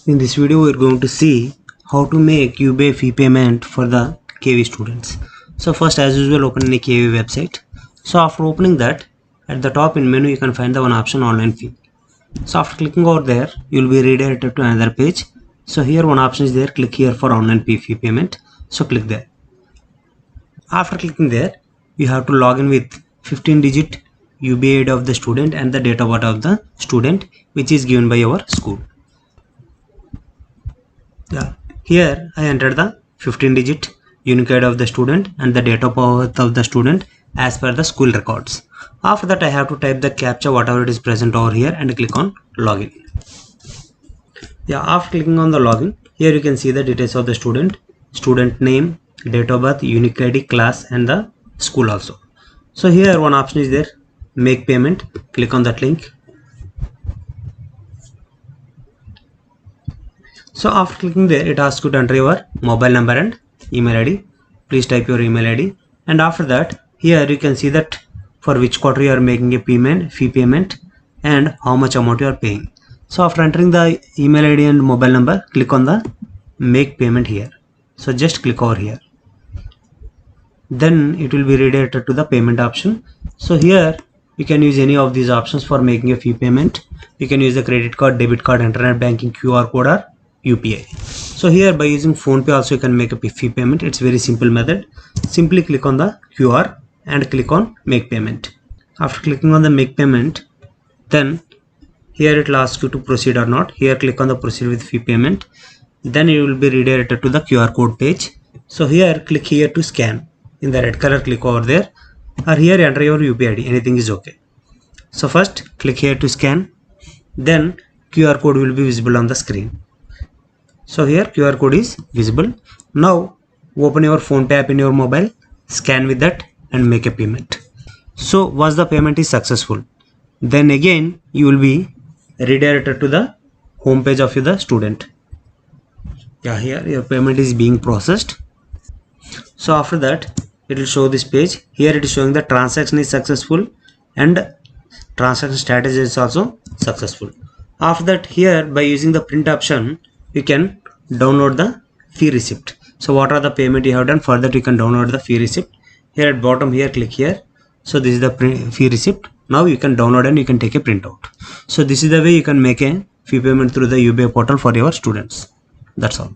In this video, we are going to see how to make UBI fee payment for the KV students. So first, as usual, open any KV website. So after opening that, at the top in menu, you can find the one option online fee. So after clicking over there, you will be redirected to another page. So here one option is there. Click here for online fee payment. So click there. After clicking there, you have to log in with 15-digit UBI ID of the student and the date of birth of the student, which is given by our school. Here I entered the 15-digit unique ID of the student and the date of birth of the student as per the school records. After that, I have to type the captcha whatever it is present over here and click on login. After clicking on the login, here you can see the details of the student name, date of birth, unique ID, class and the school also. So here one option is there, make payment. Click on that link. So after clicking there, it asks you to enter your mobile number and email ID. Please type your email ID. And after that, here you can see that for which quarter you are making a fee payment and how much amount you are paying. So after entering the email ID and mobile number, click on the make payment here. So just click over here. Then it will be redirected to the payment option. So here you can use any of these options for making a fee payment. You can use the credit card, debit card, internet banking, QR code or UPI. So here by using PhonePe also you can make a fee payment. It's very simple method. Simply click on the QR and click on make payment. After clicking on the make payment, then here it will ask you to proceed or not. Here click on the proceed with fee payment. Then you will be redirected to the QR code page. So here click here to scan. In the red color, click over there, or here enter your UPI ID. Anything is okay. So first click here to scan. Then QR code will be visible on the screen. So here QR code is visible. Now open your PhonePe app in your mobile, scan with that and make a payment. So once the payment is successful, then again you will be redirected to the home page of the student. Here your payment is being processed. So after that, it will show this page. Here it is showing the transaction is successful and transaction status is also successful. After that, here by using the print option, you can download the fee receipt. So what are the payment you have done? For that you can download the fee receipt. Here at bottom, here click here. So this is the fee receipt. Now you can download and you can take a printout. So this is the way you can make a fee payment through the UBI portal for your students. That's all.